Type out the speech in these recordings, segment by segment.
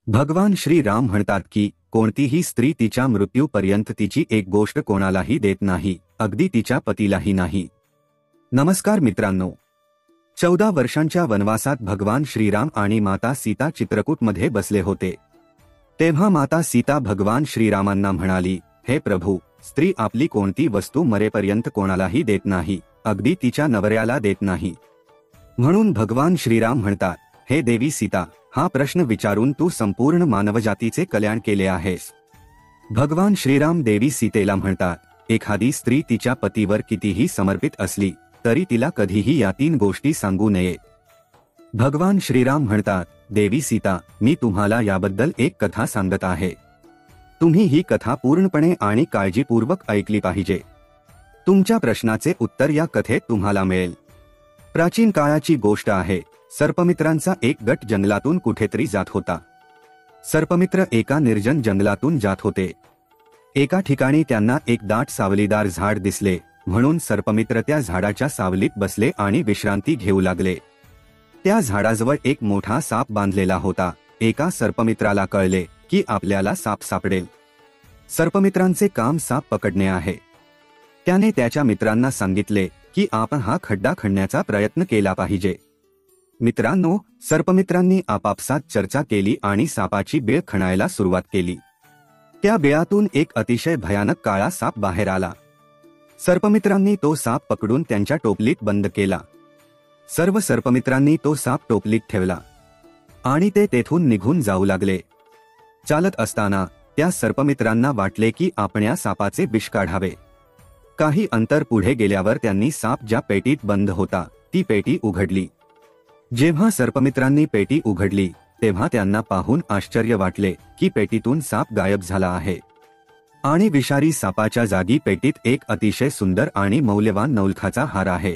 भगवान श्रीराम म्हणतात की कोणतीही स्त्री तिच्या मृत्यूपर्यंत तिची एक गोष्ट कोणालाही देत नाही, अगदी तिच्या पतीलाही नाही। नमस्कार मित्रांनो, 14 वर्षांच्या वनवासात भगवान श्रीराम आणि माता सीता चित्रकूटमध्ये बसले होते। तेव्हा माता सीता भगवान श्रीरामांना म्हणाली, हे प्रभू, स्त्री आपली कोणती वस्तू मरेपर्यंत कोणालाही देत नाही, अगदी तिच्या नवऱ्याला देत नाही। म्हणून भगवान श्रीराम म्हणतात, हे देवी सीता, हा प्रश्न विचारून तू संपूर्ण मानवजातीचे कल्याण केले आहेस। भगवान श्रीराम देवी सीतेला म्हणतात, एखादी स्त्री तिच्या पतीवर कितीही समर्पित असली तरी तिला कधीही या 3 गोष्टी सांगू नये। भगवान श्रीराम म्हणतात, देवी सीता, मी तुम्हाला याबद्दल एक कथा सांगत आहे। तुम्ही ही कथा पूर्णपणे आणि काळजीपूर्वक ऐकली पाहिजे। तुमच्या प्रश्नाचे उत्तर या कथेत तुम्हाला मिळेल। प्राचीन काळाची गोष्ट आहे। सर्पमित्रांचा एक गट जंगलातून कुठेतरी जात होता। सर्पमित्र एका निर्जन जंगलातून जात होते। एका ठिकाणी त्यांना एक दाट सावलीदार झाड दिसले, म्हणून सर्पमित्र त्या झाडाच्या सावलीत बसले आणि विश्रांती घेऊ लागले। त्या झाडाजवळ एक मोठा साप बांधलेला होता। एका सर्पमित्राला कळले की आपल्याला साप सापडेल। सर्पमित्रांचे काम साप पकडणे आहे। त्याने त्याच्या मित्रांना सांगितले की आपण हा खड्डा खणण्याचा प्रयत्न केला पाहिजे। मित्रांनो, सर्पमित्रांनी आपापसात चर्चा केली आणि सापाची बिळ खणायला सुरुवात केली। त्या बिळातून एक अतिशय भयानक काळा साप बाहेर आला। सर्पमित्रांनी तो साप पकडून त्यांच्या टोपलीत बंद केला। सर्व सर्पमित्रांनी तो साप टोपलीत ठेवला आणि ते तेथून निघून जाऊ लागले। चालत असताना त्या सर्पमित्रांना वाटले की आपण या सापाचे विष काढावे। काही अंतर पुढे गेल्यावर त्यांनी साप ज्या पेटीत बंद होता ती पेटी उघडली। जेव्हा सर्पमित्रांनी पेटी उघडली तेव्हा त्यांना पाहून आश्चर्य वाटले की पेटीतून साप गायब झाला आहे आणि विषारी सापाच्या जागी पेटीत एक अतिशय सुंदर आणि मौल्यवान नौलखाचा हार आहे।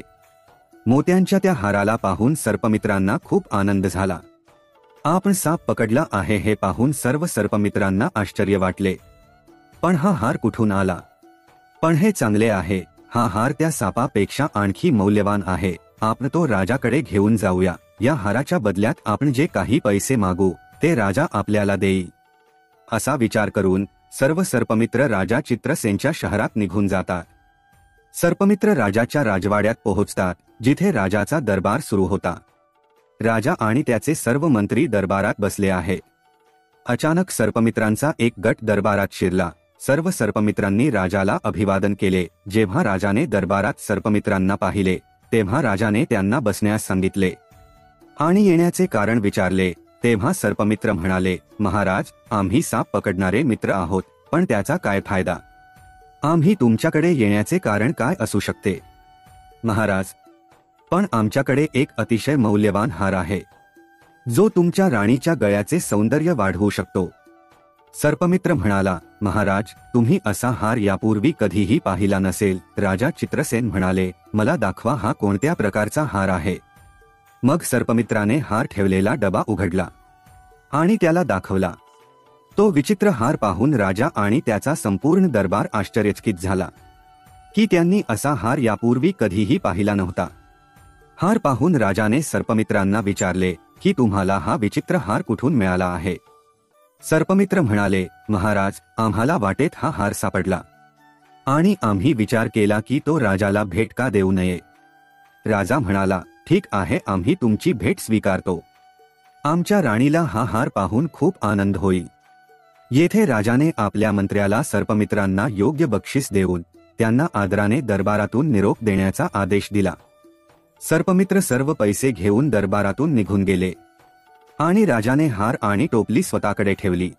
मोत्यांच्या त्या हाराला पाहून सर्पमित्रांना खूप आनंद झाला। आपण साप पकडला आहे हे पाहून सर्व सर्पमित्रांना आश्चर्य वाटले। पण हा हार कुठून आला? पण हे चांगले आहे, हा हार त्या सापापेक्षा आणखी मौल्यवान आहे। आपण तो राजाकडे घेऊन जाऊया। या हाराच्या बदल्यात आपण जे काही पैसे मागू ते राजा आपल्याला देईल। असा विचार करून सर्व सर्पमित्र राजा चित्रसेनच्या शहरात निघून जातात। सर्पमित्र राजाच्या राजवाड्यात पोहोचतात, जिथे राजाचा दरबार सुरू होता। राजा आणि त्याचे सर्व मंत्री दरबारात बसले आहेत। अचानक सर्पमित्रांचा एक गट दरबारात शिरला। सर्व सर्पमित्रांनी राजाला अभिवादन केले। जेव्हा राजाने दरबारात सर्पमित्रांना पाहिले तेव्हा राजाने त्यांना बसण्यास सांगितले आणि येण्याचे कारण विचारले। तेव्हा सर्पमित्र म्हणाले, महाराज, आम्ही साप पकडणारे मित्र आहोत, पण त्याचा काय फायदा? आम्ही तुमच्याकडे येण्याचे कारण काय असू शकते? महाराज, पण आमच्याकडे एक अतिशय मौल्यवान हार आहे, जो तुमच्या राणीच्या गळ्याचे सौंदर्य वाढवू शकतो। सर्पमित्र म्हणाला, महाराज, तुम्ही असा हार यापूर्वी कधीही पाहिला नसेल। राजा चित्रसेन म्हणाले, मला दाखवा हा कोणत्या प्रकारचा हार आहे। मग सर्पमित्राने हार ठेवलेला डबा उघडला आणि त्याला दाखवला। तो विचित्र हार पाहून राजा आणि त्याचा संपूर्ण दरबार आश्चर्यचकित झाला की त्यांनी असा हार यापूर्वी कधीही पाहिला नव्हता। हार पाहून राजाने सर्पमित्रांना विचारले की तुम्हाला हा विचित्र हार कुठून मिळाला आहे? सर्पमित्र म्हणाले, महाराज, आम्हाला वाटेत हा हार सापडला आणि आम्ही विचार केला की तो राजाला भेट का देऊ नये। राजा म्हणाला, ठीक आहे, आम्ही तुमची भेट स्वीकारतो। आमच्या राणीला हा हार पाहून खूप आनंद होईल। येथे राजाने आपल्या मंत्र्याला सर्पमित्रांना योग्य बक्षीस देऊन त्यांना आदराने दरबारातून निरोप देण्याचा आदेश दिला। सर्पमित्र सर्व पैसे घेऊन दरबारातून निघून गेले आणि राजाने हार आणि टोपली स्वतःकडे ठेवली।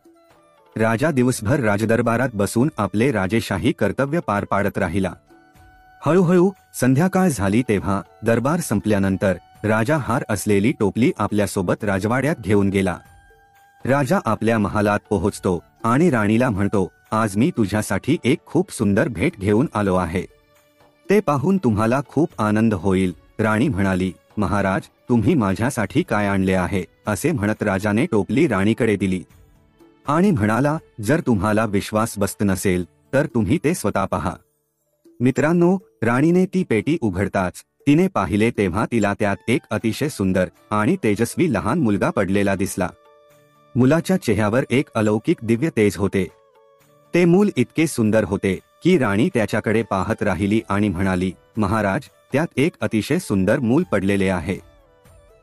राजा दिवसभर राजदरबारात बसून आपले राजेशाही कर्तव्य पार पाडत राहिला। हळूहळू संध्याकाळ झाली तेव्हा दरबार संपल्यानंतर राजा हार असलेली टोपली आपल्यासोबत राजवाड्यात घेऊन गेला। राजा आपल्या महालात पोहोचतो आणि राणीला म्हणतो, आज मी तुझ्यासाठी एक खूप सुंदर भेट घेऊन आलो आहे, ते पाहून तुम्हाला खूप आनंद होईल। राणी म्हणाली, महाराज, तुम्ही माझ्यासाठी काय आणले आहे? असे म्हणत राजाने टोपली राणीकडे दिली आणि म्हणाला, जर तुम्हाला विश्वास बसत नसेल तर तुम्ही ते स्वतः पहा। मित्रांनो, राणीने ती पेटी उघडताच तिने पाहिले तेव्हा तिला त्यात एक अतिशय सुंदर आणि तेजस्वी लहान मुलगा पडलेला दिसला। मुलाच्या चेहऱ्यावर एक अलौकिक दिव्य तेज होते. ते मूल इतके सुंदर होते की राणी त्याच्याकडे पाहत राहिली आणि म्हणाली, महाराज, त्यात एक अतिशय सुंदर मूल पडलेले आहे.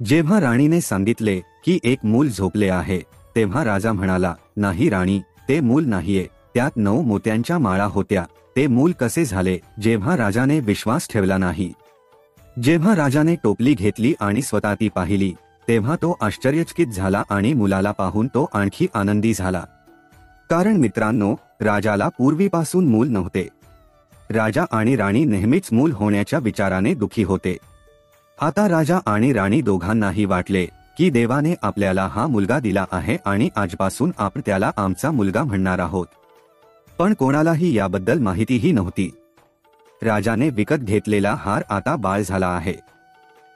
जेव्हा राणीने सांगितले की एक मूल झोपले आहे, तेव्हा राजा म्हणाला, नाही राणी, ते मूल नाहीये, त्यात 9 मोत्यांच्या माळा होत्या. ते मूल कसे झाले? जेव्हा राजाने विश्वास ठेवला नाही. जेव्हा राजाने टोपली घेतली आणि स्वतः ती पाहिली, तेव्हा तो आश्चर्यचकित झाला आणि मुलाला पाहून तो आणखी आनंदी झाला. कारण मित्रांनो, राजाला पूर्वीपासून मूल नव्हते. राजा आणि राणी नेहमीच मूल होण्याच्या विचाराने दुखी होते. आता राजा आणि राणी दोघांनाही वाटले की देवाने आपल्याला हा मुलगा दिला आहे आणि आजपासून आपण त्याला आमचा मुलगा म्हणणार आहोत. पण कोणालाही याबद्दल माहितीही नव्हती. राजाने विकत घेतलेला हार आता बाळ झाला आहे.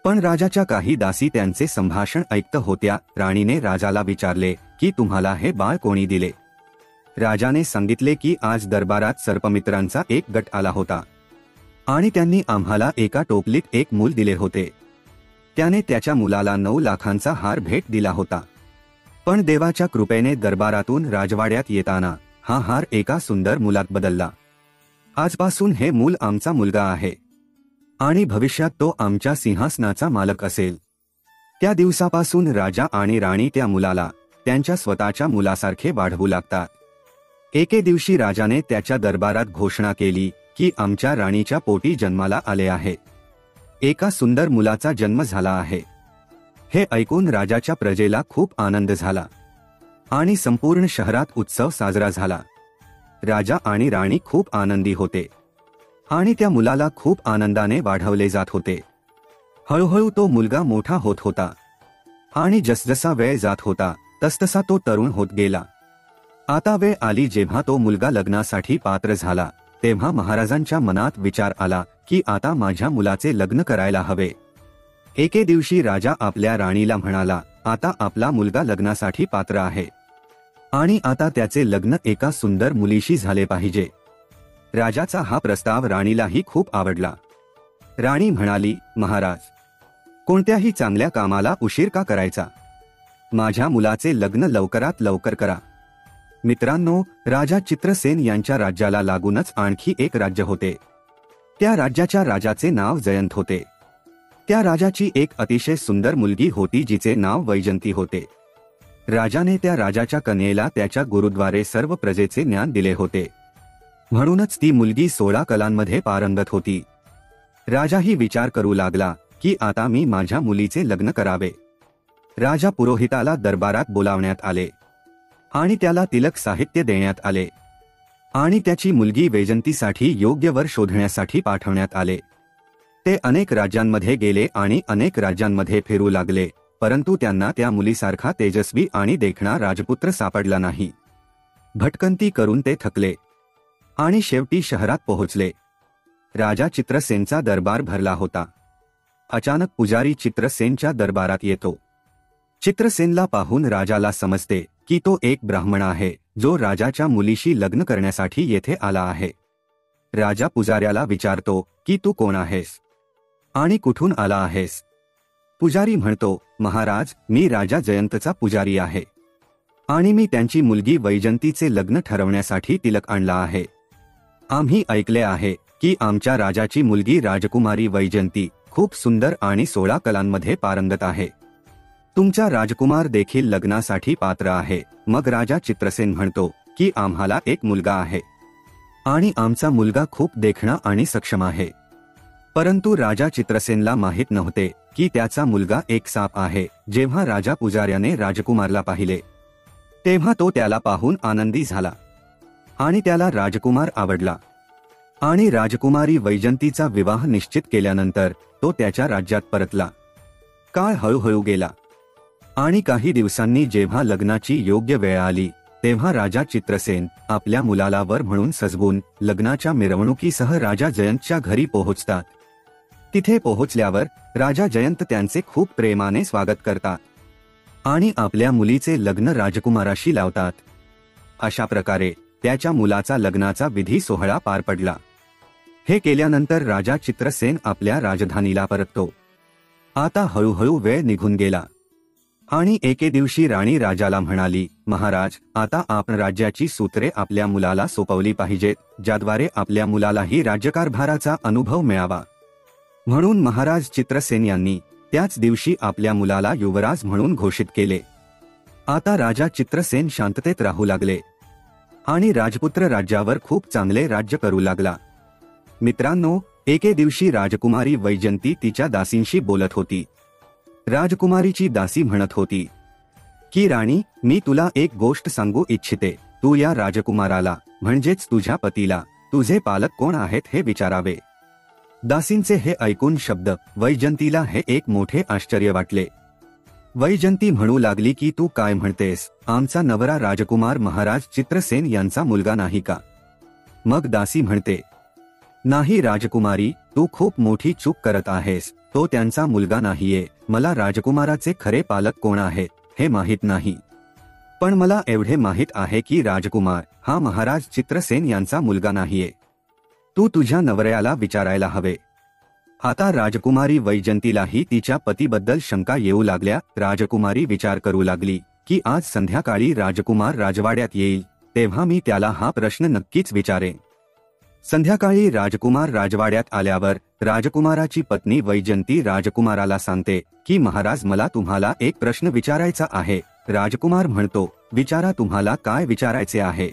पण राजाच्या काही दासी त्यांचे संभाषण ऐकत होत्या. राणीने राजाला विचारले की तुम्हाला हे बाळ कोणी दिले? राजाने सांगितले की आज दरबारात सर्पमित्रांचा एक गट आला होता आणि त्यांनी आम्हाला एका टोपलीत एक मूल दिले होते. त्याने त्याच्या मुलाला 9 लाखांचा हार भेट दिला होता. पण देवाच्या कृपेने दरबारातून राजवाड्यात येताना हा हार एका सुंदर मुलात बदलला. आजपासून हे मूल आमचा मुलगा आहे आणि भविष्यात तो आमच्या सिंहासनाचा मालक असेल. त्या दिवसापासून राजा आणि राणी त्या मुलाला त्यांच्या स्वतःच्या मुलासारखे वाढवू लागतात. एके दिवशी राजाने त्याच्या दरबारात घोषणा केली की आमच्या राणीच्या पोटी जन्माला आले आहे. एका सुंदर मुलाचा जन्म झाला आहे. हे ऐकून राजाच्या प्रजेला खूप आनंद झाला आणि संपूर्ण शहरात उत्सव साजरा झाला. राजा आणि राणी खूप आनंदी होते आणि त्या मुलाला खूप आनंदाने वाढवले जात होते. हळूहळू तो मुलगा मोठा होत होता आणि जसजसा वेळ जात होता तसतसा तो तरुण होत गेला. आता वेळ आली जेव्हा तो मुलगा लग्नासाठी पात्र झाला. तेव्हा महाराजांच्या मनात विचार आला की आता माझ्या मुलाचे लग्न करायला हवे. एके दिवशी राजा आपल्या राणीला म्हणाला, आता आपला मुलगा लग्नासाठी पात्र आहे आणि आता त्याचे लग्न एका सुंदर मुलीशी झाले पाहिजे. राजाचा हा प्रस्ताव राणीलाही खूप आवडला. राणी म्हणाली, महाराज, कोणत्याही चांगल्या कामाला उशीर का करायचा? माझ्या मुलाचे लग्न लवकरात लवकर करा. मित्रांनो, राजा चित्रसेन यांच्या राज्याला लागूनच आणखी एक राज्य होते. त्या राज्याच्या राजाचे नाव जयंत होते. त्या राजाची एक अतिशय सुंदर मुलगी होती जिचे नाव वैजंती होते. राजाने त्या राजाच्या कन्येला त्याच्या गुरुद्वारे सर्व प्रजेचे ज्ञान दिले होते. म्हणूनच ती मुलगी 16 कलांमध्ये पारंगत होती. राजाही विचार करू लागला की आता मी माझ्या मुलीचे लग्न करावे. राजा पुरोहिताला दरबारात बोलावण्यात आले आणि त्याला तिलक साहित्य देण्यात आले आणि त्याची मुलगी वैजंतीसाठी योग्य वर शोधण्यासाठी पाठवण्यात आले. ते अनेक राज्यांमध्ये गेले आणि अनेक राज्यांमध्ये फिरू लागले, परंतु त्यांना त्या मुलीसारखा तेजस्वी आणि देखणा राजपुत्र सापडला नाही. भटकंती करून ते थकले आणि शेवटी शहरात पोहोचले. राजा चित्रसेनचा दरबार भरला होता. अचानक पुजारी चित्रसेनच्या दरबारात येतो. चित्रसेनला पाहून राजाला समजते की तो एक ब्राह्मण आहे जो राजाच्या मुलीशी लग्न करण्यासाठी येथे आला आहे. राजा पुजाऱ्याला विचारतो की तू कोण आहेस आणि कुठून आला आहेस? पुजारी म्हणतो, महाराज, मी राजा जयंतचा पुजारी आहे आणि मी त्यांची मुलगी वैजंतीचे लग्न ठरवण्यासाठी तिलक आणला आहे. आम्ही ऐकले आहे की आमच्या राजाची मुलगी राजकुमारी वैजंती खूप सुंदर आणि 16 कलांमध्ये पारंगत आहे. तुमचा राजकुमार देखील लग्नासाठी पात्र आहे. मग राजा चित्रसेन म्हणतो की आम्हाला एक मुलगा आहे आणि आमचा मुलगा खूप देखणा आणि सक्षम आहे. परंतु राजा चित्रसेनला माहित नव्हते की त्याचा मुलगा एक साप आहे. जेव्हा राजा पुजाऱ्याने राजकुमारला पाहिले तेव्हा तो त्याला पाहून आनंदी झाला आणि त्याला राजकुमार आवडला आणि राजकुमारी वैजंतीचा विवाह निश्चित केल्यानंतर तो त्याच्या राज्यात परतला. काळ हळूहळू गेला आणि काही दिवसांनी जेव्हा लग्नाची योग्य वेळ आली तेव्हा राजा चित्रसेन आपल्या मुलाला वर म्हणून सजवून लग्नाच्या मिरवणुकीसह राजा जयंतच्या घरी पोहोचतात. तिथे पोहोचल्यावर राजा जयंत त्यांचे खूप प्रेमाने स्वागत करतात आणि आपल्या मुलीचे लग्न राजकुमाराशी लावतात. अशा प्रकारे त्याच्या मुलाचा लग्नाचा विधी सोहळा पार पडला. हे केल्यानंतर राजा चित्रसेन आपल्या राजधानीला परततो. आता हळूहळू वेळ निघून गेला आणि एके दिवशी राणी राजाला म्हणाली, महाराज, आता आपण राज्याची सूत्रे आपल्या मुलाला सोपवली पाहिजेत, ज्याद्वारे आपल्या मुलालाही राज्यकारभाराचा अनुभव मिळावा. म्हणून महाराज चित्रसेन यांनी त्याच दिवशी आपल्या मुलाला युवराज म्हणून घोषित केले. आता राजा चित्रसेन शांततेत राहू लागले आणि राजपुत्र राज्यावर खूप चांगले राज्य करू लागला. मित्रांनो, एके दिवशी राजकुमारी वैजंती तिच्या दासींशी बोलत होती. राजकुमारीची दासी म्हणत होती की राणी, मी तुला एक गोष्ट सांगू इच्छिते. तू या राजकुमाराला म्हणजेच तुझ्या पतीला तुझे पालक कोण आहेत हे विचारावे. दासींचे हे ऐकून शब्द वैजंतीला हे एक मोठे आश्चर्य वाटले. वैजंती म्हणू लागली की तू काय म्हणतेस, आमचा नवरा राजकुमार महाराज चित्रसेन यांचा मुलगा नाही का? मग दासी म्हणते, नाही राजकुमारी, तू खूप मोठी चूक करत आहेस. तो त्यांचा मुलगा नाहीये. मला राजकुमाराचे खरे पालक कोण आहेत हे माहीत नाही, पण मला एवढे माहीत आहे की राजकुमार हा महाराज चित्रसेन यांचा मुलगा नाहीये. तू तुझ्या नवऱ्याला विचारायला हवे. आता राजकुमारी वैजंतीलाही तिच्या पतीबद्दल शंका येऊ लागल्या. राजकुमारी विचार करू लागली की आज संध्याकाळी राजकुमार राजवाड्यात येईल, तेव्हा मी त्याला हा प्रश्न नक्कीच विचारेन. संध्याकाळी राजकुमार राजवाड्यात आल्यावर राजकुमाराची पत्नी वैजंती राजकुमाराला सांगते की महाराज, मला तुम्हाला एक प्रश्न विचारायचा आहे. राजकुमार म्हणतो, विचारा, तुम्हाला काय विचारायचे आहे?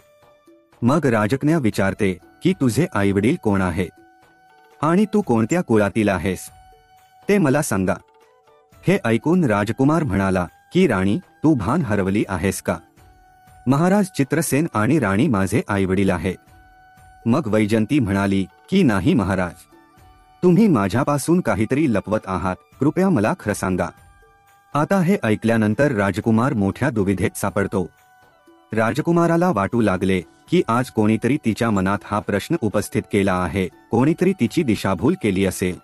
मग राजकन्या विचारते की तुझे आईवडील कोण आहेत आणि तू कोणत्या कुळातील आहेस ते मला सांगा. हे ऐकून राजकुमार म्हणाला की राणी, तू भान हरवली आहेस का? महाराज चित्रसेन आणि राणी माझे आईवडील आहेत. मग वैजंती म्हणाली की नाही महाराज, तुम्ही माझ्यापासून काहीतरी लपवत आहात, कृपया मला खरं सांगा. आता हे ऐकल्यानंतर राजकुमार मोठ्या दुविधेत सापडतो. राजकुमाराला वाटू लागले की आज कोणीतरी तिच्या मनात हा प्रश्न उपस्थित केला आहे, कोणीतरी तिची दिशाभूल केली असेल.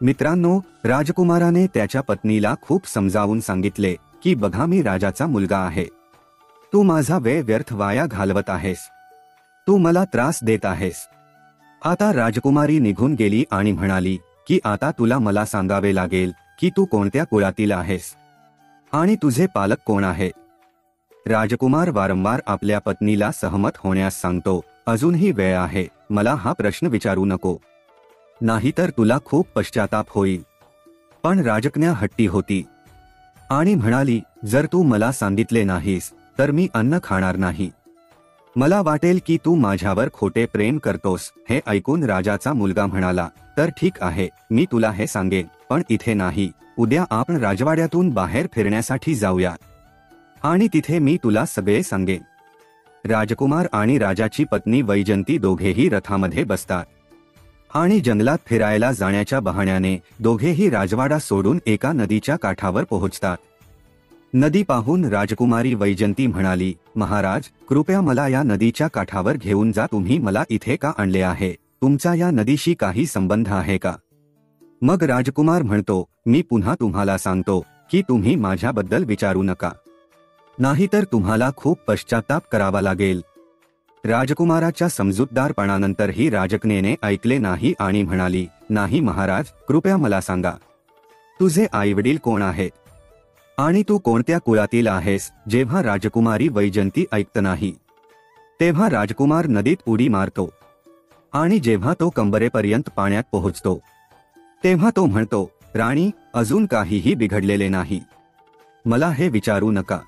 मित्रांनो, राजकुमाराने त्याच्या पत्नीला खूप समजावून सांगितले की बघा, मी राजाचा मुलगा आहे. तू माझा वेळ व्यर्थ वाया घालवत आहेस. तू मला त्रास देत आहेस. आता राजकुमारी निघून गेली आणि म्हणाली की आता तुला मला सांगावे लागेल की तू कोणत्या कुळातील आहेस आणि तुझे पालक कोण आहेत. राजकुमार वारंवार आपल्या पत्नीला सहमत होण्यास सांगतो. अजूनही वेळ आहे, मला हा प्रश्न विचारू नको, नाहीतर तुला खूप पश्चाताप होईल. पण राजकन्या हट्टी होती आणि म्हणाली, जर तू मला सांगितले नाहीस तर मी अन्न खाणार नाही. मला वाटेल की तू माझ्यावर खोटे प्रेम करतोस. हे ऐकून राजाचा मुलगा म्हणाला, तर ठीक आहे, मी तुला हे सांगेन, पण इथे नाही. उद्या आपण राजवाड्यातून बाहेर फिरण्यासाठी जाऊया आणि तिथे मी तुला सगळे सांगेन. राजकुमार आणि राजाची पत्नी वैजंती दोघेही रथामध्ये बसतात आणि जंगलात फिरायला जाण्याच्या बहाण्याने दोघेही राजवाडा सोडून एका नदीच्या काठावर पोहोचतात. नदी पाहून राजकुमारी वैजंती म्हणाली, महाराज, कृपया मला या नदीच्या काठावर घेऊन जा. तुम्ही मला इथे का आणले आहे? तुमचा या नदीशी काही संबंध आहे का? मग राजकुमार म्हणतो, मी पुन्हा तुम्हाला सांगतो की तुम्ही माझ्याबद्दल विचारू नका, नाहीतर तुम्हाला खूप पश्चाताप करावा लागेल. राजकुमाराच्या समजूतदारपणानंतरही राजकन्येने ऐकले नाही आणि म्हणाली, नाही महाराज, कृपया मला सांगा, तुझे आईवडील कोण आहेत आणि तू कोणत्या कुळातील आहेस? जेव्हा राजकुमारी वैजंती ऐकत नाही तेव्हा राजकुमार नदीत उडी मारतो आणि जेव्हा तो कंबरेपर्यंत पाण्यात पोहोचतो तेव्हा तो म्हणतो, राणी, अजून काहीही बिघडलेले नाही, मला हे विचारू नका.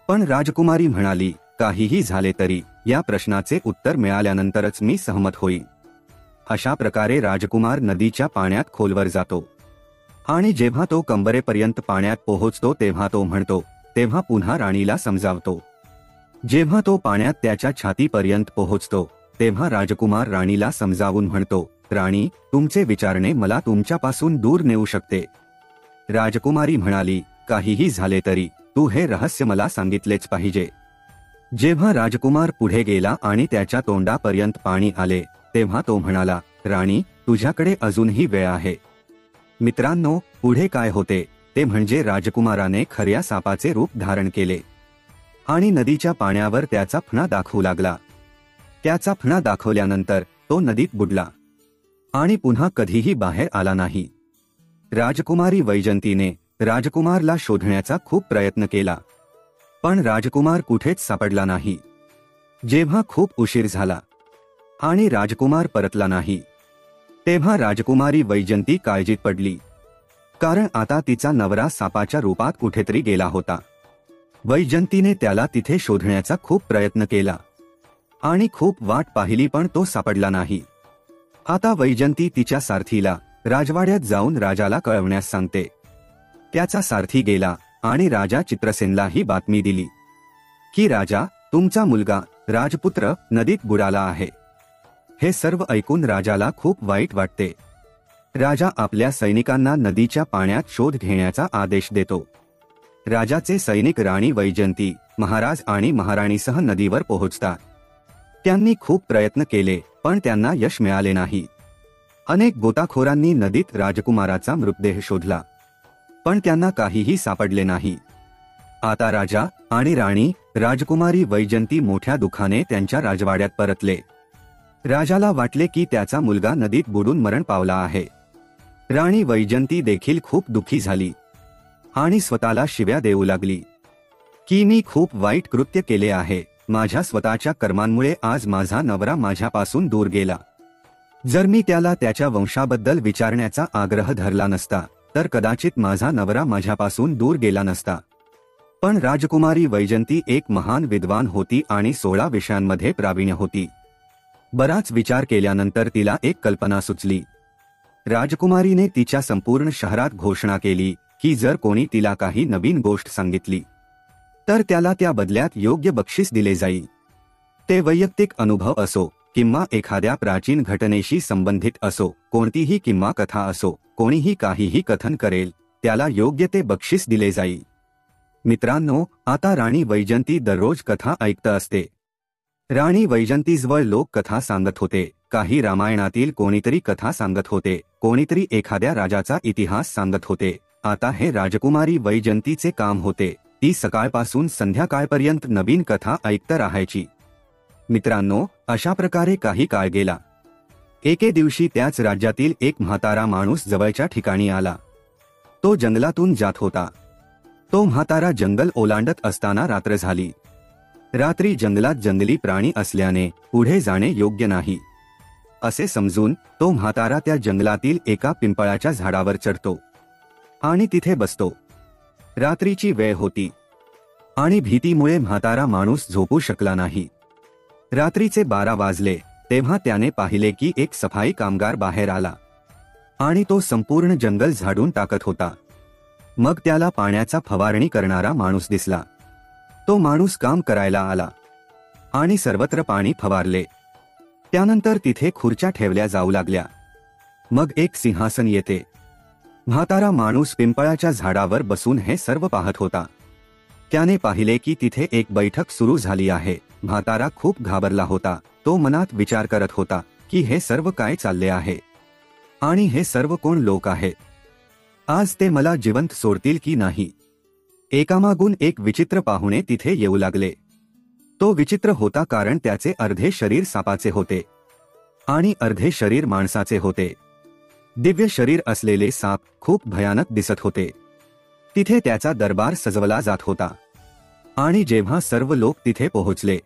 पण राजकुमारी म्हणाली, काहीही झाले तरी या प्रश्नाचे उत्तर मिळाल्यानंतरच मी सहमत होईल. अशा प्रकारे राजकुमार नदीच्या पाण्यात खोलवर जातो आणि जेव्हा तो कंबरेपर्यंत पाण्यात पोहोचतो तेव्हा तो म्हणतो, तेव्हा पुन्हा राणीला समजावतो. जेव्हा तो पाण्यात त्याच्या छातीपर्यंत पोहोचतो तेव्हा राजकुमार राणीला समजावून म्हणतो, राणी, तुमचे विचारणे मला तुमच्यापासून दूर नेऊ शकते. राजकुमारी म्हणाली, काहीही झाले तरी तू हे रहस्य मला सांगितलेच पाहिजे. जेव्हा राजकुमार पुढे गेला आणि त्याच्या तोंडापर्यंत पाणी आले तेव्हा तो म्हणाला, राणी, तुझ्याकडे अजूनही वेळ आहे. मित्रांनो, पुढे काय होते ते म्हणजे राजकुमाराने खऱ्या सापाचे रूप धारण केले आणि नदीच्या पाण्यावर त्याचा फणा दाखवू लागला. त्याचा फणा दाखवल्यानंतर तो नदीत बुडला आणि पुन्हा कधीही बाहेर आला नाही. राजकुमारी वैजंतीने राजकुमारला शोधण्याचा खूप प्रयत्न केला, पण राजकुमार कुठेच सापडला नाही. जेव्हा खूप उशीर झाला आणि राजकुमार परतला नाही, तेव्हा राजकुमारी वैजंती काळजीत पडली, कारण आता तिचा नवरा सापाच्या रूपात कुठेतरी गेला होता. वैजंतीने त्याला तिथे शोधण्याचा खूप प्रयत्न केला आणि खूप वाट पाहिली, पण तो सापडला नाही. आता वैजंती तिच्या सारथीला राजवाड्यात जाऊन राजाला कळवण्यास सांगते. त्याचा सारथी गेला आणि राजा चित्रसेनला ही बातमी दिली की राजा, तुमचा मुलगा राजपुत्र नदीत बुडाला आहे. हे सर्व ऐकून राजाला खूप वाईट वाटते. राजा आपल्या सैनिकांना नदीच्या पाण्यात शोध घेण्याचा आदेश देतो. राजाचे सैनिक राणी वैजंती, महाराज आणि महाराणीसह नदीवर पोहोचतात. त्यांनी खूप प्रयत्न केले, पण त्यांना यश मिळाले नाही. अनेक गोताखोरांनी नदीत राजकुमाराचा मृतदेह शोधला, पण त्यांना काहीही सापडले नाही. आता राजा आणि राणी राजकुमारी वैजंती मोठ्या दुःखाने त्यांच्या राजवाड्यात परतले. राजाला वाटले की त्याचा मुलगा नदीत बुडून मरण पावला आहे. राणी वैजंती देखील खूप दुःखी झाली आणि स्वतःला शिव्या देऊ लागली की मी खूप वाईट कृत्य केले आहे. माझ्या स्वतःच्या कर्मांमुळे आज माझा नवरा माझ्यापासून दूर गेला. जर मी त्याला त्याच्या वंशाबद्दल विचारण्याचा आग्रह धरला नसता, तर कदाचित माझा नवरा माझ्यापासून दूर गेला नसता. पण राजकुमारी वैजंती एक महान विद्वान होती आणि 16 विषयांमध्ये प्रावीण्य होती. बराच विचार केल्यानंतर तिला एक कल्पना सुचली. राजकुमारीने तिच्या संपूर्ण शहरात घोषणा केली की जर कोणी तिला काही नवीन गोष्ट सांगितली तर त्याला त्या बदल्यात योग्य बक्षीस दिले जाईल. ते वैयक्तिक अनुभव असो किंवा एखाद्या प्राचीन घटनेशी संबंधित असो, कोणतीही किंवा कथा असो, कोणीही काहीही कथन करेल त्याला योग्य ते बक्षीस दिले जाईल. मित्रांनो, आता राणी वैजंती दररोज कथा ऐकत असते. राणी वैजंतीजवळ लोक कथा सांगत होते. काही रामायणातील कोणीतरी कथा सांगत होते, कोणीतरी एखाद्या राजाचा इतिहास सांगत होते. आता हे राजकुमारी वैजंतीचे काम होते. ती सकाळपासून संध्याकाळपर्यंत नवीन कथा ऐकत राहायची. मित्रांनो, अशा प्रकारे काही काळ गेला. एके दिवशी त्याच राज्यातील एक म्हातारा माणूस जवळच्या ठिकाणी आला. तो जंगलातून जात होता. तो म्हातारा जंगल ओलांडत असताना रात्र झाली. रात्री जंगलात जंगली प्राणी असल्याने पुढे जाणे योग्य नाही असे समजून तो म्हातारा त्या जंगलातील एका पिंपळाच्या झाडावर चढतो आणि तिथे बसतो. रात्रीची वेळ होती आणि भीतीमुळे म्हातारा माणूस झोपू शकला नाही. रात्रीचे 12 वाजले तेव्हा त्याने पाहिले की एक सफाई कामगार बाहेर आला आणि तो संपूर्ण जंगल झाडून टाकत होता. मग त्याला पाण्याचा फवारणी करणारा माणूस दिसला. तो माणूस काम करायला आला आणि सर्वत्र पाणी फवारले. त्यानंतर तिथे खुर्च्या ठेवल्या जाऊ लागल्या. मग एक सिंहासन येते. म्हातारा माणूस पिंपळाच्या झाडावर बसून हे सर्व पाहत होता. त्याने पाहिले की तिथे एक बैठक सुरू झाली आहे. म्हातारा खूप घाबरला होता. तो मनात विचार करत होता की हे सर्व काय चालले आहे आणि हे सर्व कोण लोक आहेत. आज ते मला जिवंत सोडतील की नाही. एकामागून एक विचित्र पाहुणे तिथे येऊ लागले. तो विचित्र होता कारण त्याचे अर्धे शरीर सापाचे होते आणि अर्धे शरीर माणसाचे होते. दिव्य शरीर असलेले साप खूप भयानक दिसत होते. तिथे त्याचा दरबार सजवला जात होता आणि जेव्हा सर्व लोक तिथे पोहोचले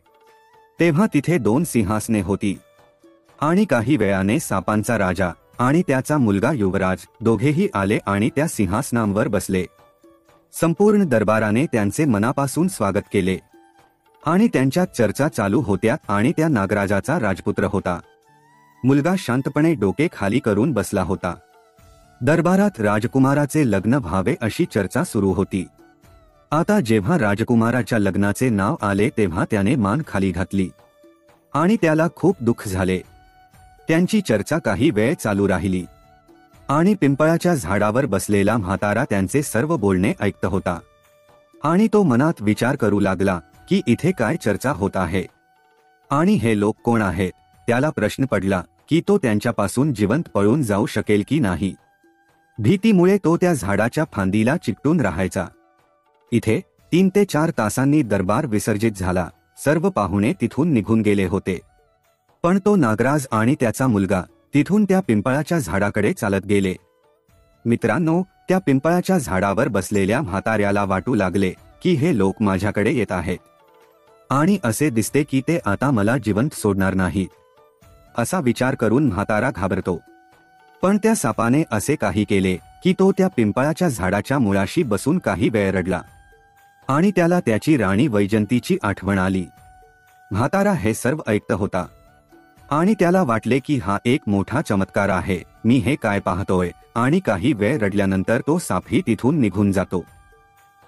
तेव्हा तिथे 2 सिंहासने होती आणि काही वेळाने सापांचा राजा आणि त्याचा मुलगा युवराज दोघेही आले आणि त्या सिंहासनांवर बसले. संपूर्ण दरबाराने त्यांचे मनापासून स्वागत केले आणि त्यांच्यात चर्चा चालू होत्या आणि त्या नागराजाचा राजपुत्र होता. मुलगा शांतपणे डोके खाली करून बसला होता. दरबारात राजकुमाराचे लग्न व्हावे अशी चर्चा सुरू होती. आता जेव्हा राजकुमाराच्या लग्नाचे नाव आले तेव्हा त्याने मान खाली घातली आणि त्याला खूप दुःख झाले. त्यांची चर्चा काही वेळ चालू राहिली आणि पिंपळाच्या झाडावर बसलेला म्हातारा त्यांचे सर्व बोलणे ऐकत होता आणि तो मनात विचार करू लागला की इथे काय चर्चा होत आहे आणि हे लोक कोण आहेत. त्याला प्रश्न पडला की तो त्यांच्यापासून जिवंत पळून जाऊ शकेल की नाही. भीतीमुळे तो त्या झाडाच्या फांदीला चिकटून राहायचा. इथे 3 ते 4 तासांनी दरबार विसर्जित झाला. सर्व पाहुणे तिथून निघून गेले होते, पण तो नागराज आणि त्याचा मुलगा तिथून त्या पिंपळाच्या झाडाकडे चालत गेले. मित्रांनो, त्या पिंपळाच्या झाडावर बसलेल्या म्हाताऱ्याला वाटू लागले की हे लोक माझ्याकडे येत आहेत आणि असे दिसते की ते आता मला जिवंत सोडणार नाही. असा विचार करून म्हातारा घाबरतो. पण त्या सापाने असे काही केले की तो त्या पिंपळाच्या झाडाच्या मुळाशी बसून काही वेळ रडला आणि त्याला त्याची राणी वैजंतीची आठवण आली. म्हातारा हे सर्व ऐकत होता आणि त्याला वाटले की हा एक मोठा चमत्कार आहे. मी हे काय पाहतोय. आणि काही वेळ रडल्यानंतर तो सापही तिथून निघून जातो.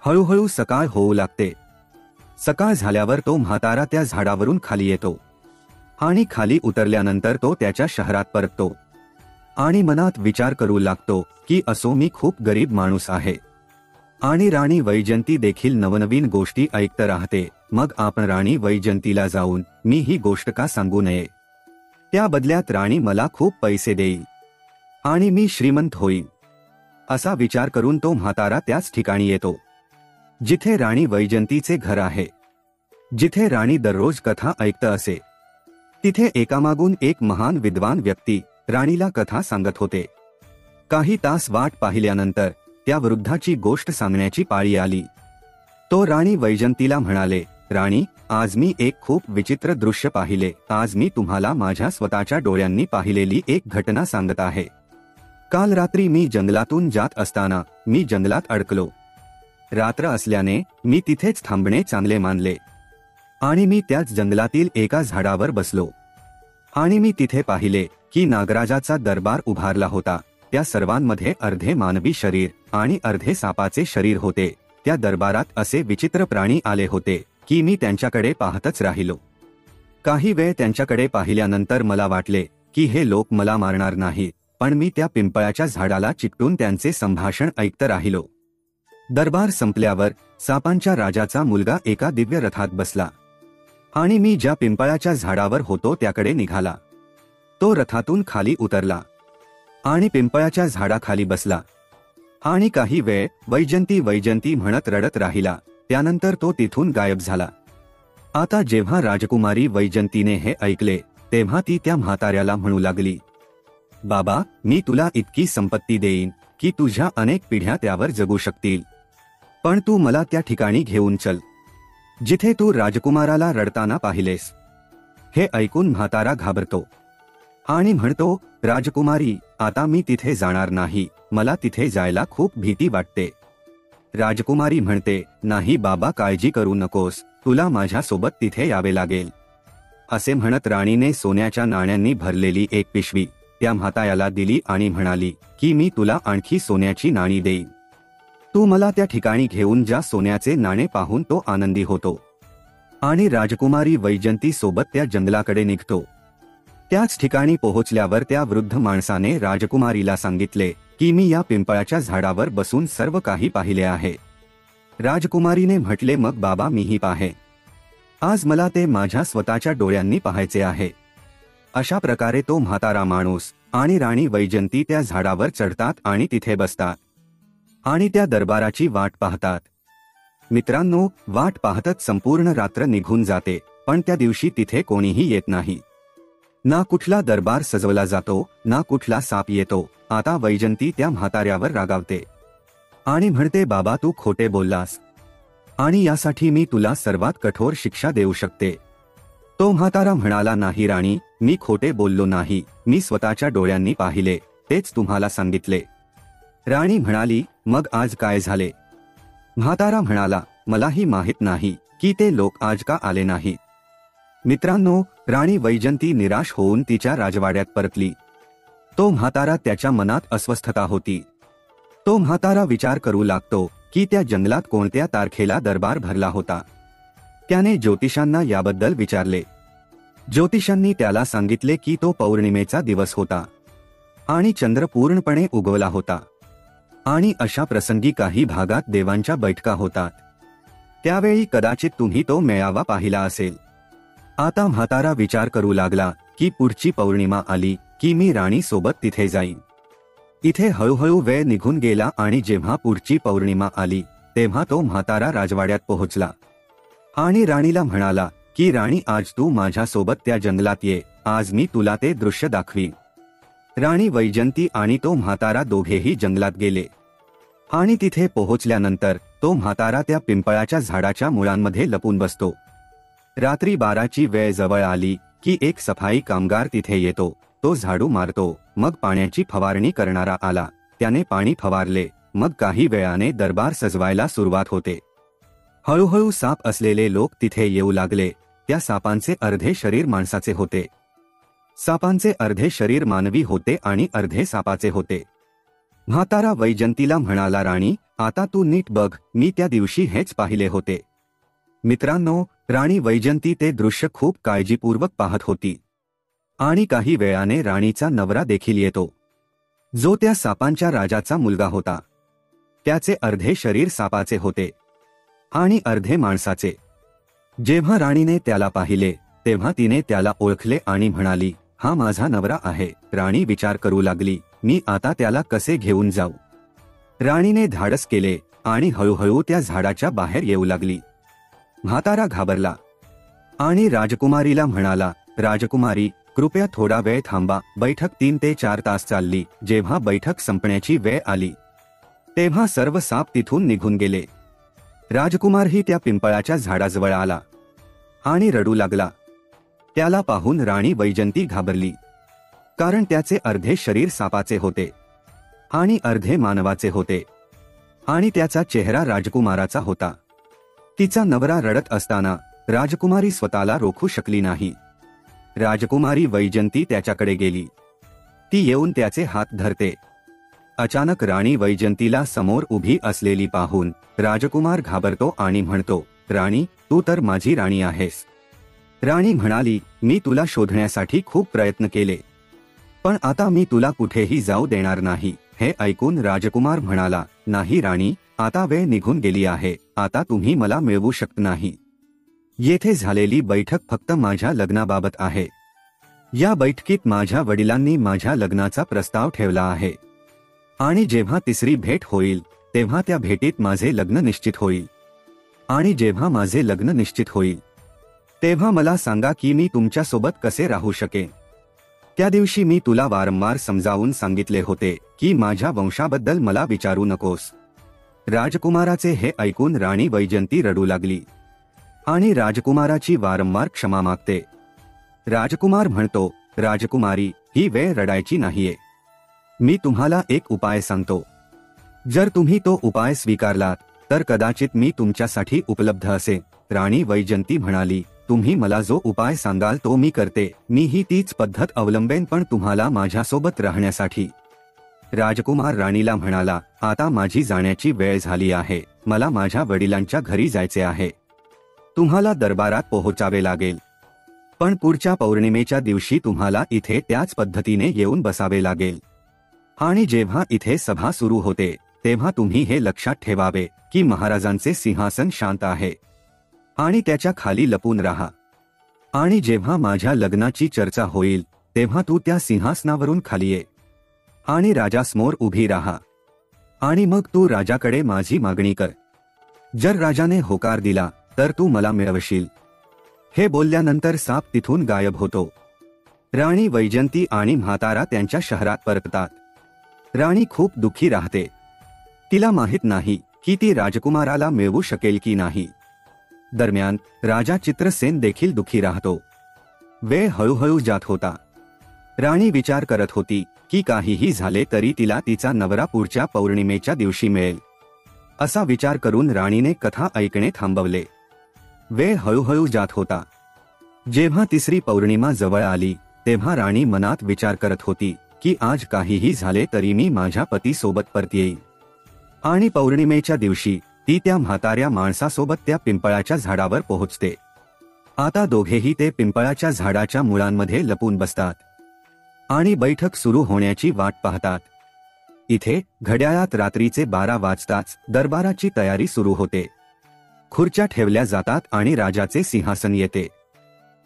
हळूहळू सकाळ होऊ लागते. सकाळ झाल्यावर तो म्हातारा त्या झाडावरून खाली येतो आणि खाली उतरल्यानंतर तो त्याच्या शहरात परततो आणि मनात विचार करू लागतो की असो मी खूप गरीब माणूस आहे आणि राणी वैजंती देखील नवनवीन गोष्टी ऐकत राहते. मग आपण राणी वैजंतीला जाऊन मी ही गोष्ट का सांगू नये. त्या बदल्यात राणी मला खूप पैसे देईल आणि मी श्रीमंत होईन. असा विचार करून तो म्हातारा त्याच ठिकाणी येतो जिथे राणी वैजंतीचे घर आहे, जिथे राणी दररोज कथा ऐकत असे. तिथे एकामागून एक महान विद्वान व्यक्ती राणीला कथा सांगत होते. काही तास वाट पाहिल्यानंतर त्या वृद्धाची गोष्ट सांगण्याची पाळी आली. तो राणी वैजंतीला म्हणाले, राणी, आज मी एक खूप विचित्र दृश्य पाहिले. आज मी तुम्हाला माझ्या स्वतःच्या डोळ्यांनी पाहिलेली एक घटना सांगत आहे. काल रात्री मी जंगलातून जात असताना मी जंगलात अडकलो. रात्र असल्याने मी तिथेच थांबणे चांगले मानले आणि मी त्याच जंगलातील एका झाडावर बसलो आणि मी तिथे पाहिले की नागराजाचा दरबार उभारला होता. त्या सर्वांमध्ये अर्धे मानवी शरीर आणि अर्धे सापाचे शरीर होते. त्या दरबारात असे विचित्र प्राणी आले होते की मी त्यांच्याकडे पाहतच राहिलो. काही वेळ त्यांच्याकडे पाहिल्यानंतर मला वाटले की हे लोक मला मारणार नाहीत, पण मी त्या पिंपळाच्या झाडाला चिकटून त्यांचे संभाषण ऐकत राहिलो. दरबार संपल्यावर सापांच्या राजाचा मुलगा एका दिव्य रथात बसला आणि मी ज्या पिंपळाच्या झाडावर होतो त्याकडे निघाला. तो रथातून खाली उतरला आणि पिंपळाच्या झाडाखाली बसला आणि काही वेळ वैजंती वैजंती म्हणत रडत राहिला. त्यानंतर तो तिथून गायब झाला. आता जेव्हा राजकुमारी वैजंतीने हे ऐकले तेव्हा ती त्या म्हाताऱ्याला म्हणू लागली, बाबा, मी तुला इतकी संपत्ती देईन की तुझ्या अनेक पिढ्या त्यावर जगू शकतील, पण तू मला त्या ठिकाणी घेऊन चल जिथे तू राजकुमाराला रडताना पाहिलेस. हे ऐकून म्हातारा घाबरतो आणि म्हणतो, राजकुमारी, आता मी तिथे जाणार नाही. मला तिथे जायला खूप भीती वाटते. राजकुमारी म्हणते, नाही बाबा, काळजी करू नकोस, तुला माझ्यासोबत तिथे यावे लागेल. असे म्हणत राणीने सोन्याच्या नाण्यांनी भरलेली एक पिशवी त्या म्हाताऱ्याला दिली आणि म्हणाली की मी तुला आणखी सोन्याची नाणी देईन. तू मला त्या ठिकाणी घेऊन जा. सोन्याचे नाणे पाहून तो आनंदी होतो आणि राजकुमारी वैजंती सोबत त्या जंगलाकडे निघतो. त्याच ठिकाणी पोहोचल्यावर त्या वृद्ध माणसाने राजकुमारीला सांगितले की मी या पिंपळाच्या झाडावर बसून सर्व काही पाहिले आहे. राजकुमारीने म्हटले, मग बाबा, मीही पाहे. आज मला ते माझ्या स्वतःच्या डोळ्यांनी पाहायचे आहे. अशा प्रकारे तो म्हातारा माणूस आणि राणी वैजंती त्या झाडावर चढतात आणि तिथे बसतात आणि त्या दरबाराची वाट पाहतात. मित्रांनो, वाट पाहतच संपूर्ण रात्र निघून जाते, पण त्या दिवशी तिथे कोणीही येत नाही. ना कुठला दरबार सजवला जातो, ना कुठला साप येतो. आता वैजंती त्या म्हाताऱ्यावर रागावते आणि म्हणते, बाबा, तू खोटे बोललास आणि यासाठी मी तुला सर्वात कठोर शिक्षा देऊ शकते. तो म्हातारा म्हणाला, नाही राणी, मी खोटे बोललो नाही. मी स्वतःच्या डोळ्यांनी पाहिले, तेच तुम्हाला सांगितले. राणी म्हणाली, मग आज काय झाले? म्हातारा म्हणाला, मलाही माहित नाही की ते लोक आज का आले नाहीत. मित्रांनो, राणी वैजंती निराश होऊन तिच्या राजवाड्यात परतली. तो म्हातारा, त्याच्या मनात अस्वस्थता होती. तो म्हातारा विचार करू लागतो की त्या जंगलात कोणत्या तारखेला दरबार भरला होता. त्याने ज्योतिषांना याबद्दल विचारले. ज्योतिषांनी त्याला सांगितले की तो पौर्णिमेचा दिवस होता आणि चंद्र पूर्णपणे उगवला होता आणि अशा प्रसंगी काही भागात देवांच्या बैठका होतात. त्यावेळी कदाचित तुम्ही तो मेळावा पाहिला असेल. आता म्हातारा विचार करू लागला की पुढची पौर्णिमा आली की मी राणी सोबत तिथे जाईन. इथे हळूहळू वेळ निघून गेला आणि जेव्हा पुढची पौर्णिमा आली तेव्हा तो म्हातारा राजवाड्यात पोहोचला आणि राणीला म्हणाला की राणी, आज तू माझ्यासोबत त्या जंगलात ये. आज मी तुला ते दृश्य दाखवीन. राणी वैजंती आणि तो म्हातारा दोघेही जंगलात गेले. आणि तिथे पोहोचल्यानंतर तो म्हातारा त्या पिंपळाच्या झाडाच्या मुळांमध्ये लपून बसतो. रात्री 12ची वेळ जवळ आली की एक सफाई कामगार तिथे येतो. तो झाडू मारतो. मग पाण्याची फवारणी करणारा आला. त्याने पाणी फवारले. मग काही वेळाने दरबार सजवायला सुरुवात होते. हळूहळू साप असलेले लोक तिथे येऊ लागले. त्या सापांचे अर्धे शरीर माणसाचे होते. सापांचे अर्धे शरीर मानवी होते आणि अर्धे सापाचे होते. म्हातारा वैजंतीला म्हणाला, राणी, आता तू नीट बघ, मी त्या दिवशी हेच पाहिले होते. मित्रांनो, राणी वैजंती ते दृश्य खूप काळजीपूर्वक पाहत होती. आणि काही वेळाने राणीचा नवरा देखील येतो, जो त्या सापांच्या राजाचा मुलगा होता. त्याचे अर्धे शरीर सापाचे होते आणि अर्धे माणसाचे. जेव्हा राणीने त्याला पाहिले तेव्हा तिने त्याला ओळखले आणि म्हणाली, हा माझा नवरा आहे. राणी विचार करू लागली, मी आता त्याला कसे घेऊन जाऊ. राणीने धाडस केले आणि हळूहळू त्या झाडाच्या बाहेर येऊ लागली. म्हातारा घाबरला आणि राजकुमारीला म्हणाला, राजकुमारी, कृपया थोडा वेळ थांबा. बैठक 3 ते 4 तास चालली. जेव्हा बैठक संपण्याची वेळ आली तेव्हा सर्व साप तिथून निघून गेले. राजकुमारही त्या पिंपळाच्या झाडाजवळ आला आणि रडू लागला. त्याला पाहून राणी वैजंती घाबरली, कारण त्याचे अर्धे शरीर सापाचे होते आणि अर्धे मानवाचे होते आणि त्याचा चेहरा राजकुमाराचा होता. तिचा नवरा रडत असताना राजकुमारी स्वतःला रोखू शकली नाही. राजकुमारी वैजंती त्याच्याकडे गेली. ती येऊन त्याचे हात धरते. अचानक राणी वैजंतीला समोर उभी असलेली पाहून राजकुमार घाबरतो आणि म्हणतो, राणी, तू तर माझी राणी आहेस. राणी म्हणाली, मी तुला शोधण्यासाठी खूप प्रयत्न केले, पण आता मी तुला कुठेही जाऊ देणार नाही. हे ऐकून राजकुमार म्हणाला, नाही राणी, आता वेळ निघून गेली आहे. आता तुम्ही मला मिळवू शकत नाही. येथे झालेली बैठक फक्त माझ्या लग्नाबाबत आहे. या बैठकीत माझ्या वडिलांनी माझ्या लग्नाचा प्रस्ताव ठेवला आहे आणि जेव्हा तिसरी भेट होईल तेव्हा त्या भेटीत माझे लग्न निश्चित होईल. आणि जेव्हा माझे लग्न निश्चित होईल तेव्हा मला सांगा की मी तुमच्यासोबत कसे राहू शकेन. त्या दिवशी मी तुला वारंवार समजावून सांगितले होते की माझ्या वंशाबद्दल मला विचारू नकोस. राजकुमाराचे हे ऐकून राणी वैजंती रडू लागली आणि राजकुमाराची वारंवार क्षमा मागते. राजकुमार म्हणतो, राजकुमारी, ही वेळ रडायची नाहीये. मी तुम्हाला एक उपाय सांगतो. जर तुम्ही तो उपाय स्वीकारलात तर कदाचित मी तुमच्यासाठी उपलब्ध असे. राणी वैजंती म्हणाली, तुम्ही मला जो उपाय सांगाल तो मी करते. मीही तीच पद्धत अवलंबेन, पण तुम्हाला माझ्यासोबत राहण्यासाठी. राजकुमार राणीला म्हणाला, आता माझी जाण्याची वेळ झाली आहे. मला माझ्या वडिलांच्या घरी जायचे आहे. तुम्हाला दरबारात पोहोचावे लागेल, पण पुढच्या पौर्णिमेच्या दिवशी तुम्हाला इथे त्याच पद्धतीने येऊन बसावे लागेल. आणि जेव्हा इथे सभा सुरू होते तेव्हा तुम्ही हे लक्षात ठेवावे की महाराजांचे सिंहासन शांत आहे आणि त्याच्या खाली लपून राहा. आणि जेव्हा माझ्या लग्नाची चर्चा होईल तेव्हा तू त्या सिंहासनावरून खाली ये आणि राजासमोर उभी राहा. आणि मग तू राजाकडे माझी मागणी कर. जर राजाने होकार दिला तर तू मला मिळवशील. हे बोलल्यानंतर साप तिथून गायब होतो. राणी वैजंती आणि म्हातारा त्यांच्या शहरात परततात. राणी खूप दुःखी राहते. तिला माहित नाही की ती राजकुमाराला मिळवू शकेल की नाही. दरम्यान राजा चित्रसेन देखील दुःखी राहतो. वेळ हळूहळू जात होता. राणी विचार करत होती की काहीही झाले तरी तिला तिचा नवरा पुढच्या पौर्णिमेच्या दिवशी मिळेल. असा विचार करून राणीने कथा ऐकणे थांबवले. वेळ हळूहळू जात होता. जेव्हा तिसरी पौर्णिमा जवळ आली तेव्हा राणी मनात विचार करत होती की आज काहीही झाले तरी मी माझ्या पतीसोबत परत येईन. आणि पौर्णिमेच्या दिवशी ती त्या म्हाताऱ्या माणसासोबत त्या पिंपळाच्या झाडावर पोहोचते. आता दोघेही ते पिंपळाच्या झाडाच्या मुळांमध्ये लपून बसतात आणि बैठक सुरू होण्याची वाट पाहतात. इथे घड्याळात रात्रीचे 12 वाजताच दरबाराची तयारी सुरू होते. खुर्च्या ठेवल्या जातात आणि राजाचे सिंहासन येते.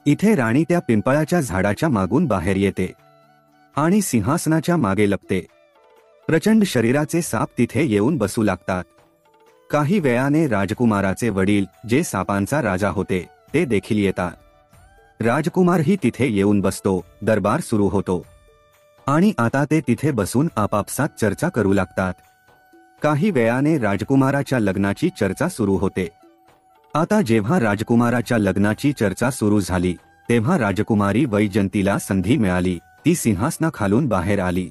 इथे राणी त्या पिंपळाच्या झाडाच्या मागून बाहेर येते आणि सिंहासनाच्या मागे लपते. प्रचंड शरीराचे साप तिथे येऊन बसू लागतात. काही वेळाने राजकुमाराचे वडील, जे सापांचा राजा होते, ते देखील येतात. राजकुमारही तिथे येऊन बसतो. दरबार सुरू होतो आणि आता ते तिथे बसून आपापसात चर्चा करू लागतात. काही वेळाने राजकुमाराच्या लग्नाची चर्चा सुरू होते. आता जेव्हा राजकुमाराच्या लग्नाची चर्चा सुरू झाली तेव्हा राजकुमारी वैजंतीला संधी मिळाली. ती सिंहासनाखालून बाहेर आली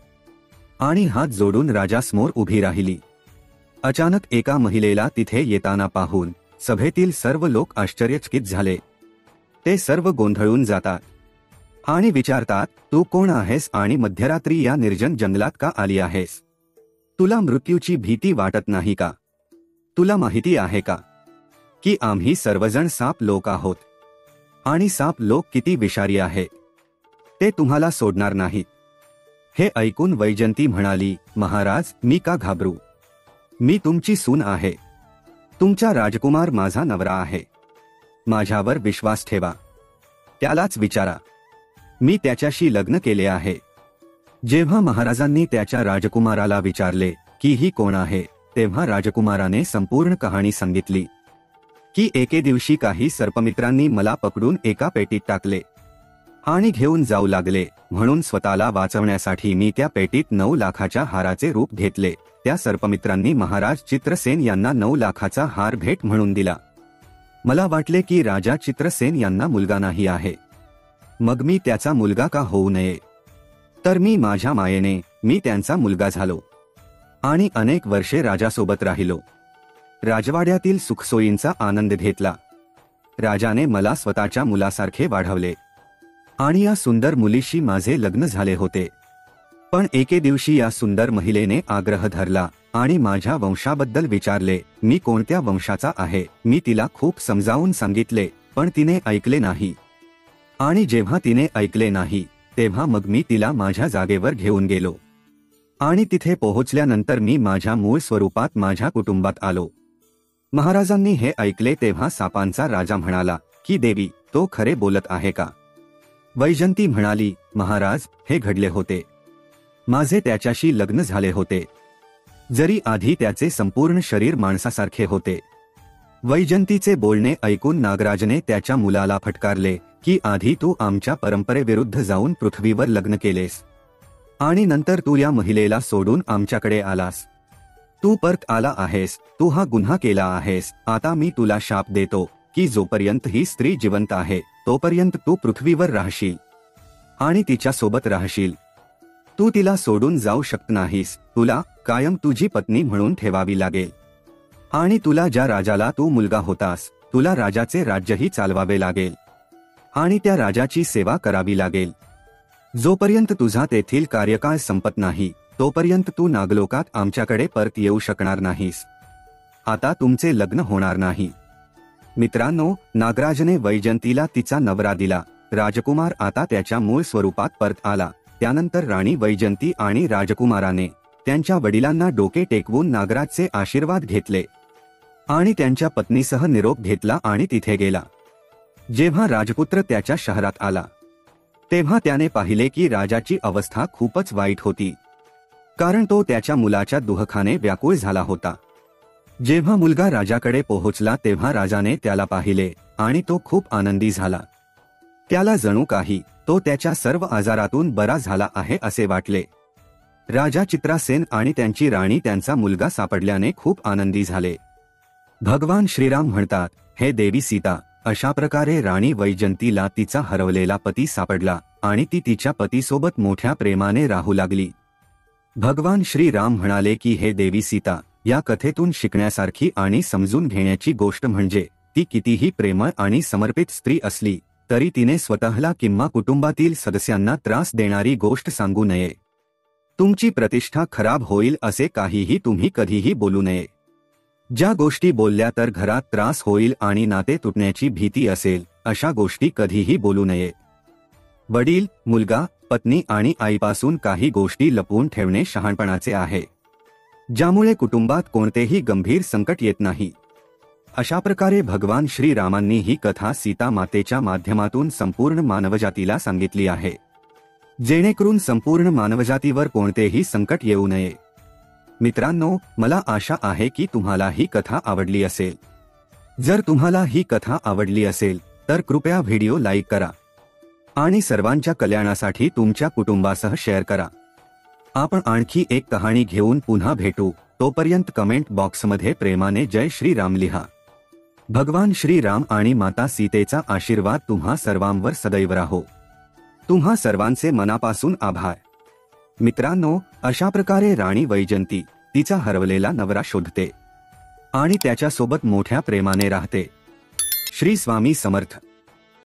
आणि हात जोडून राजासमोर उभी राहिली. अचानक एका महिलेला तिथे येताना पाहून सभेतील सर्व लोक आश्चर्यचकित झाले. ते सर्व गोंधळून जातात आणि विचारतात, तू कोण आहेस आणि मध्यरात्री या निर्जन जंगलात का आली आहेस? तुला मृत्यूची भीती वाटत नाही का? तुला माहिती आहे का की आम्ही सर्वजण साप लोक आहोत आणि साप लोक किती विषारी आहे? ते तुम्हाला सोडणार नाहीत. हे ऐकून वैजंती म्हणाली, महाराज, मी का घाबरू? मी तुमची सून आहे. तुमचा राजकुमार माझा नवरा आहे. माझ्यावर विश्वास ठेवा. त्यालाच विचारा. मी त्याच्याशी लग्न केले आहे. जेव्हा महाराजांनी त्याच्या राजकुमाराला विचारले की ही कोण आहे तेव्हा राजकुमाराने संपूर्ण कहाणी सांगितली की एके दिवशी काही सर्पमित्रांनी मला पकडून एका पेटीत टाकले आणि घेऊन जाऊ लागले. म्हणून स्वतःला वाचवण्यासाठी मी त्या पेटीत 9 लाखाच्या हाराचे रूप घेतले. त्या सर्पमित्रांनी महाराज चित्रसेन यांना 9 लाखाचा हार भेट म्हणून दिला. मला वाटले की राजा चित्रसेन यांना मुलगा नाही आहे, मग मी त्याचा मुलगा का होऊ नये? तर मी माझ्या मायेने मी त्यांचा मुलगा झालो आणि अनेक वर्षे राजासोबत राहिलो. राजवाड्यातील सुखसोयींचा आनंद घेतला. राजाने मला स्वतःच्या मुलासारखे वाढवले आणि या सुंदर मुलीशी माझे लग्न झाले होते. पण एके दिवशी या सुंदर महिलेने आग्रह धरला आणि माझ्या वंशाबद्दल विचारले. मी कोणत्या वंशाचा आहे? मी तिला खूप समजावून सांगितले पण तिने ऐकले नाही. आणि जेव्हा तिने ऐकले नाही तेव्हा मग मी तिला माझ्या जागेवर घेऊन गेलो आणि तिथे पोहोचल्यानंतर मी माझ्या मूळ स्वरूपात माझ्या कुटुंबात आलो. महाराजांनी हे ऐकले तेव्हा सापांचा राजा म्हणाला की देवी, तो खरे बोलत आहे का? वैजंती म्हणाली, महाराज, हे घडले होते. माझे त्याच्याशी लग्न झाले होते, जरी आधी त्याचे संपूर्ण शरीर माणसासारखे होते. वैजंतीचे बोलणे ऐकून नागराजने त्याच्या मुलाला फटकारले की आधी तू आमच्या परंपरेविरुद्ध जाऊन पृथ्वीवर लग्न केलेस आणि नंतर तू या महिलेला सोडून आमच्याकडे आलास. तू परत आला आहेस. तू हा गुन्हा केला आहेस. आता मी तुला शाप देतो की जोपर्यंत ही स्त्री जिवंत आहे तोपर्यंत तू पृथ्वीवर राहशील आणि तिच्यासोबत राहशील. तू तिला सोडून जाऊ शकत नाहीस. तुला कायम तुझी पत्नी म्हणून ठेवावी लागेल आणि तुला ज्या राजाला तू मुलगा होतास तुला राजाचे राज्यही चालवावे लागेल आणि त्या राजाची सेवा करावी लागेल. जोपर्यंत तुझा तेथील कार्यकाळ संपत नाही तोपर्यंत तू नागलोकात आमच्याकडे परत येऊ शकणार नाहीस. आता तुमचे लग्न होणार नाही. मित्रांनो, नागराजने वैजंतीला तिचा नवरा दिला. राजकुमार आता त्याच्या मूळ स्वरूपात परत आला. त्यानंतर राणी वैजंती आणि राजकुमाराने त्यांच्या वडिलांना डोके टेकवून नागराजचे आशीर्वाद घेतले आणि त्यांच्या पत्नीसह निरोप घेतला आणि तिथे गेला. जेव्हा राजपुत्र त्याच्या शहरात आला तेव्हा त्याने पाहिले की राजाची अवस्था खूपच वाईट होती, कारण तो त्याच्या मुलाच्या दुःखाने व्याकुळ झाला होता. जेव्हा मुलगा राजाकडे पोहोचला तेव्हा राजाने त्याला पाहिले आणि तो खूप आनंदी झाला. त्याला जणू काही तो त्याच्या सर्व आजारातून बरा झाला आहे असे वाटले. राजा चित्रासेन आणि त्यांची राणी त्यांचा मुलगा सापडल्याने खूप आनंदी झाले. भगवान श्रीराम म्हणतात, हे देवी सीता, अशा प्रकारे राणी वैजंतीला तिचा हरवलेला पती सापडला आणि ती तिच्या पतीसोबत मोठ्या प्रेमाने राहू लागली. भगवान श्रीराम म्हणाले की हे देवी सीता, या कथेतून शिकण्यासारखी आणि समजून घेण्याची गोष्ट म्हणजे ती कितीही प्रेमळ आणि समर्पित स्त्री असली तरी तिने स्वतःला किंवा कुटुंबातील सदस्यांना त्रास देणारी गोष्ट सांगू नये. तुमची प्रतिष्ठा खराब होईल असे काहीही तुम्ही कधीही बोलू नये. ज्या गोष्टी बोलल्या तर घरात त्रास होईल आणि नाते तुटण्याची भीती असेल अशा गोष्टी कधीही बोलू नये. वडील, मुलगा, पत्नी आणि आईपासून काही गोष्टी लपवून ठेवणे शहाणपणाचे आहे, ज्यामुळे कुटुंबात कोणतेही गंभीर संकट येत नाही. अशा प्रकारे भगवान श्रीरामांनी ही कथा सीता मातेच्या माध्यमातून संपूर्ण मानवजातीला सांगितली आहे, जेणेकरून संपूर्ण मानवजातीवर कोणतेही संकट येऊ नये. मित्रांनो, मला आशा आहे की तुम्हाला ही कथा आवडली असेल. जर तुम्हाला ही कथा आवडली असेल तर कृपया व्हिडिओ लाईक करा आणि सर्वांच्या कल्याणासाठी तुमच्या कुटुंबासह शेअर करा आपण आणखी एक कहाणी घेऊन पुन्हा भेटू. तोपर्यंत कमेंट बॉक्समध्ये प्रेमाने जय श्रीराम लिहा. भगवान श्रीराम आणि माता सीतेचा आशीर्वाद तुम्हा सर्वांवर सदैव राहो. तुम्हा सर्वांचे मनापासून आभार. मित्रांनो, अशा प्रकारे राणी वैजंती तिचा हरवलेला नवरा शोधते आणि त्याच्यासोबत मोठ्या प्रेमाने राहते. श्री स्वामी समर्थ.